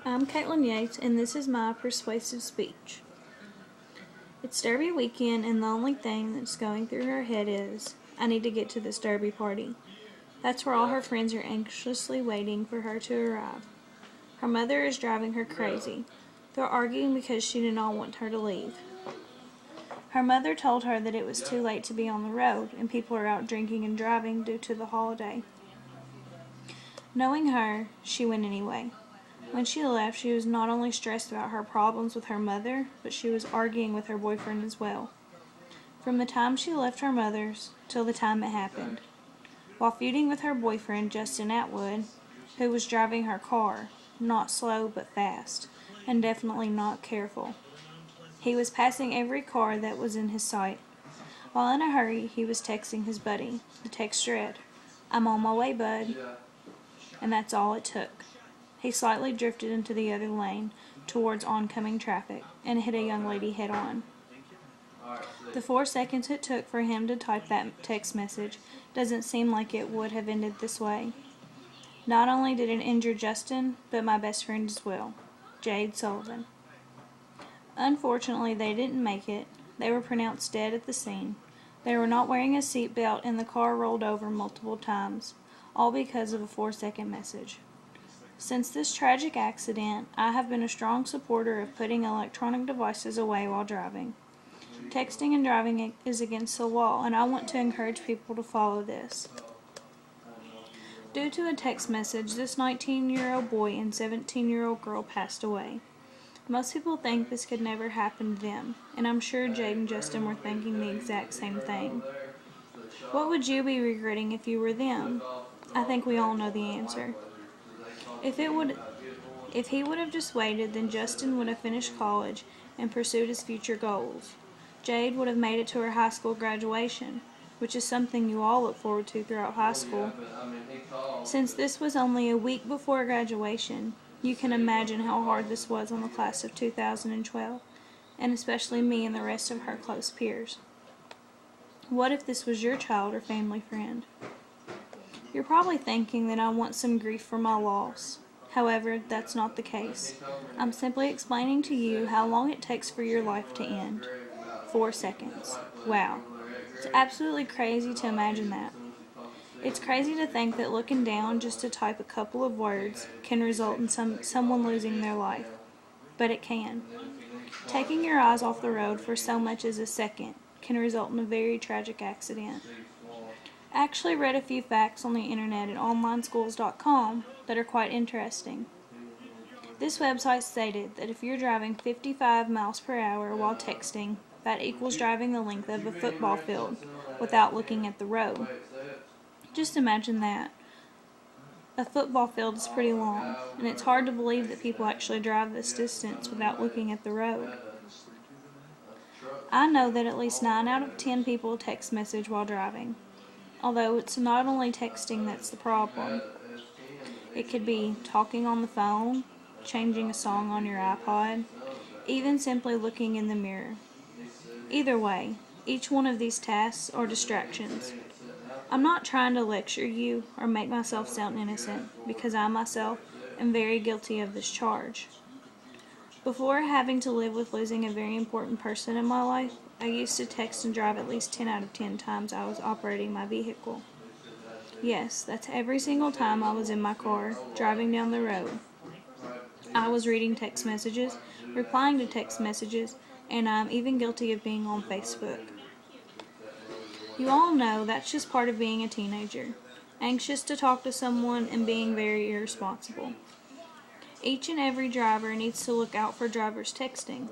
I'm Caitlin Yates, and this is my persuasive speech. It's Derby weekend, and the only thing that's going through her head is, I need to get to this Derby party. That's where all her friends are anxiously waiting for her to arrive. Her mother is driving her crazy. They're arguing because she did not want her to leave. Her mother told her that it was too late to be on the road, and people are out drinking and driving due to the holiday. Knowing her, she went anyway. When she left, she was not only stressed about her problems with her mother, but she was arguing with her boyfriend as well. From the time she left her mother's till the time it happened. While feuding with her boyfriend, Justin Atwood, who was driving her car, not slow but fast, and definitely not careful. He was passing every car that was in his sight. While in a hurry, he was texting his buddy. The text read, "I'm on my way, bud." And that's all it took. He slightly drifted into the other lane towards oncoming traffic and hit a young lady head-on. The 4 seconds it took for him to type that text message doesn't seem like it would have ended this way. Not only did it injure Justin, but my best friend as well, Jade Sullivan. Unfortunately, they didn't make it. They were pronounced dead at the scene. They were not wearing a seatbelt, and the car rolled over multiple times, all because of a 4-second message. Since this tragic accident, I have been a strong supporter of putting electronic devices away while driving. Texting and driving is against the law, and I want to encourage people to follow this. Due to a text message, this 19-year-old boy and 17-year-old girl passed away. Most people think this could never happen to them, and I'm sure Jade and Justin were thinking the exact same thing. What would you be regretting if you were them? I think we all know the answer. If he would have just waited, then Justin would have finished college and pursued his future goals. Jade would have made it to her high school graduation, which is something you all look forward to throughout high school. Since this was only a week before graduation, you can imagine how hard this was on the class of 2012, and especially me and the rest of her close peers. What if this was your child or family friend? You're probably thinking that I want some grief for my loss. However, that's not the case. I'm simply explaining to you how long it takes for your life to end. 4 seconds. Wow. It's absolutely crazy to imagine that. It's crazy to think that looking down just to type a couple of words can result in someone losing their life. But it can. Taking your eyes off the road for so much as a second can result in a very tragic accident. I actually read a few facts on the internet at onlineschools.com that are quite interesting. This website stated that if you're driving 55 miles per hour while texting, that equals driving the length of a football field without looking at the road. Just imagine that. A football field is pretty long, and it's hard to believe that people actually drive this distance without looking at the road. I know that at least 9 out of 10 people text message while driving. Although it's not only texting that's the problem. It could be talking on the phone, changing a song on your iPod, even simply looking in the mirror. Either way, each one of these tasks are distractions. I'm not trying to lecture you or make myself sound innocent, because I myself am very guilty of this charge. Before having to live with losing a very important person in my life, I used to text and drive at least 10 out of 10 times I was operating my vehicle. Yes, that's every single time I was in my car, driving down the road. I was reading text messages, replying to text messages, and I'm even guilty of being on Facebook. You all know that's just part of being a teenager, anxious to talk to someone and being very irresponsible. Each and every driver needs to look out for drivers texting.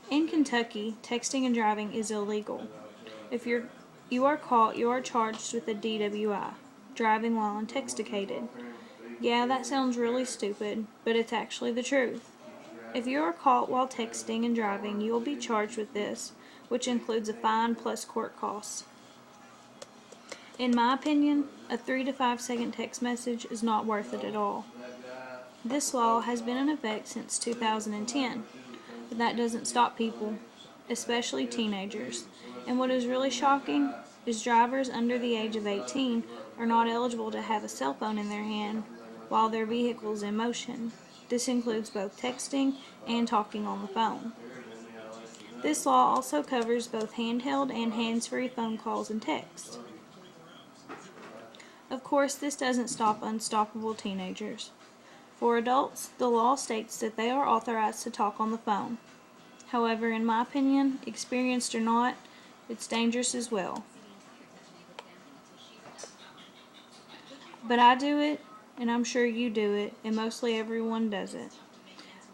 In Kentucky, texting and driving is illegal. If you are caught, you are charged with a DWI, driving while intoxicated. Yeah, that sounds really stupid, but it's actually the truth. If you are caught while texting and driving, you will be charged with this, which includes a fine plus court costs. In my opinion, a 3 to 5 second text message is not worth it at all. This law has been in effect since 2010, but that doesn't stop people, especially teenagers. And what is really shocking is drivers under the age of 18 are not eligible to have a cell phone in their hand while their vehicle is in motion. This includes both texting and talking on the phone. This law also covers both handheld and hands-free phone calls and text. Of course, this doesn't stop unstoppable teenagers. For adults, the law states that they are authorized to talk on the phone. However, in my opinion, experienced or not, it's dangerous as well. But I do it, and I'm sure you do it, and mostly everyone does it.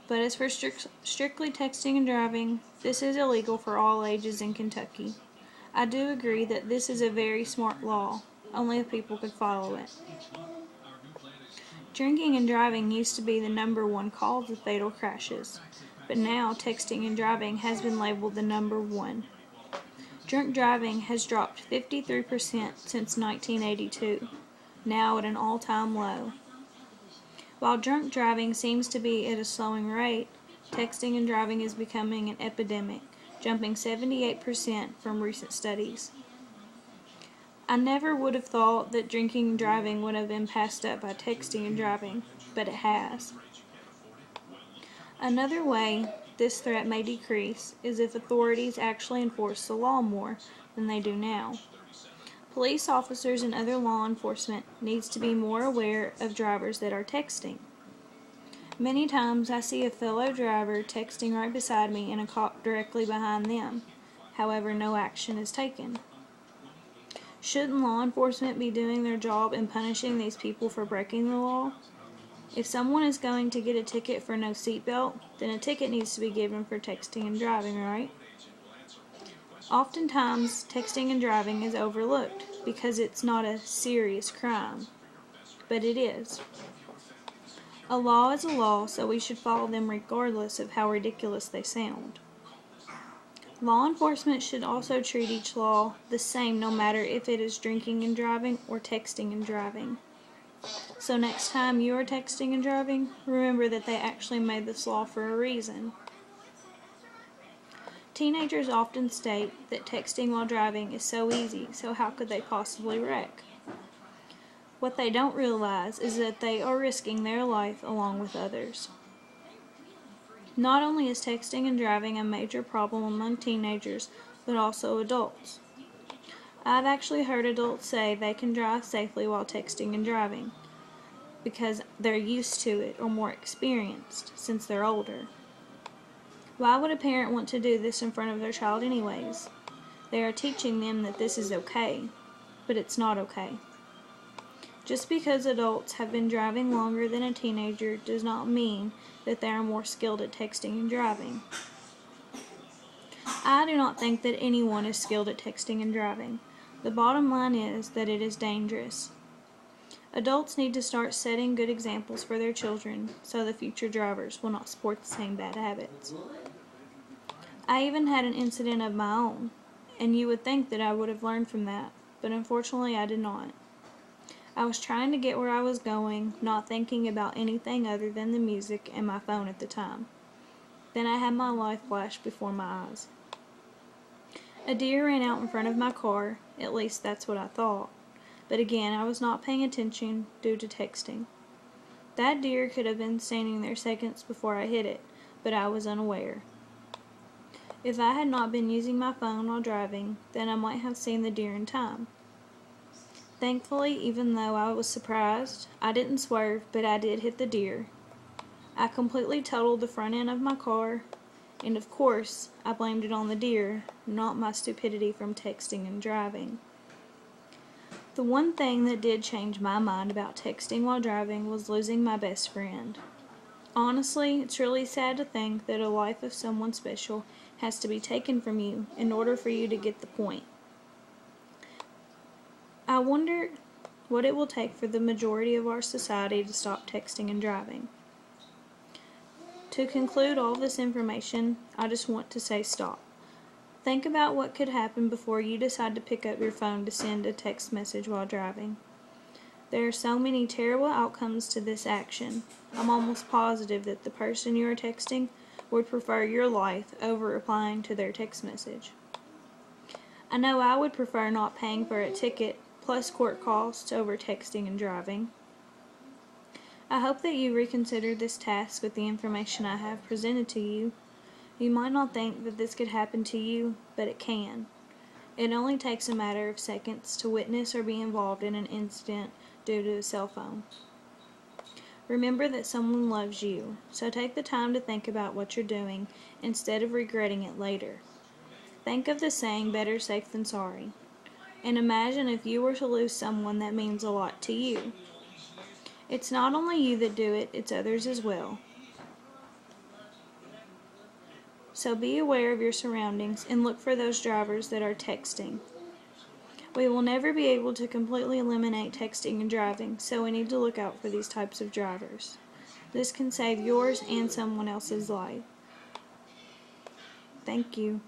But as for strictly texting and driving, this is illegal for all ages in Kentucky. I do agree that this is a very smart law, only if people could follow it. Drinking and driving used to be the #1 cause of fatal crashes, but now texting and driving has been labeled the #1. Drunk driving has dropped 53% since 1982, now at an all-time low. While drunk driving seems to be at a slowing rate, texting and driving is becoming an epidemic, jumping 78% from recent studies. I never would have thought that drinking and driving would have been passed up by texting and driving, but it has. Another way this threat may decrease is if authorities actually enforce the law more than they do now. Police officers and other law enforcement needs to be more aware of drivers that are texting. Many times I see a fellow driver texting right beside me and a cop directly behind them. However, no action is taken. Shouldn't law enforcement be doing their job and punishing these people for breaking the law? If someone is going to get a ticket for no seatbelt, then a ticket needs to be given for texting and driving, right? Oftentimes, texting and driving is overlooked because it's not a serious crime, but it is. A law is a law, so we should follow them regardless of how ridiculous they sound. Law enforcement should also treat each law the same no matter if it is drinking and driving or texting and driving. So next time you are texting and driving, remember that they actually made this law for a reason. Teenagers often state that texting while driving is so easy, so how could they possibly wreck? What they don't realize is that they are risking their life along with others. Not only is texting and driving a major problem among teenagers, but also adults. I've actually heard adults say they can drive safely while texting and driving because they're used to it or more experienced since they're older. Why would a parent want to do this in front of their child anyways? They are teaching them that this is okay, but it's not okay. Just because adults have been driving longer than a teenager does not mean that they are more skilled at texting and driving. I do not think that anyone is skilled at texting and driving. The bottom line is that it is dangerous. Adults need to start setting good examples for their children so the future drivers will not sport the same bad habits. I even had an incident of my own, and you would think that I would have learned from that, but unfortunately I did not. I was trying to get where I was going, not thinking about anything other than the music and my phone at the time. Then I had my life flash before my eyes. A deer ran out in front of my car, at least that's what I thought. But again, I was not paying attention due to texting. That deer could have been standing there seconds before I hit it, but I was unaware. If I had not been using my phone while driving, then I might have seen the deer in time. Thankfully, even though I was surprised, I didn't swerve, but I did hit the deer. I completely totaled the front end of my car, and of course, I blamed it on the deer, not my stupidity from texting and driving. The one thing that did change my mind about texting while driving was losing my best friend. Honestly, it's really sad to think that a life of someone special has to be taken from you in order for you to get the point. I wonder what it will take for the majority of our society to stop texting and driving. To conclude all this information, I just want to say stop. Think about what could happen before you decide to pick up your phone to send a text message while driving. There are so many terrible outcomes to this action. I'm almost positive that the person you are texting would prefer your life over replying to their text message. I know I would prefer not paying for a ticket plus court costs over texting and driving. I hope that you reconsider this task with the information I have presented to you. You might not think that this could happen to you, but it can. It only takes a matter of seconds to witness or be involved in an incident due to a cell phone. Remember that someone loves you, so take the time to think about what you're doing instead of regretting it later. Think of the saying, better safe than sorry, and imagine if you were to lose someone that means a lot to you. It's not only you that do it, it's others as well. So be aware of your surroundings and look for those drivers that are texting. We will never be able to completely eliminate texting and driving, so we need to look out for these types of drivers. This can save yours and someone else's life. Thank you.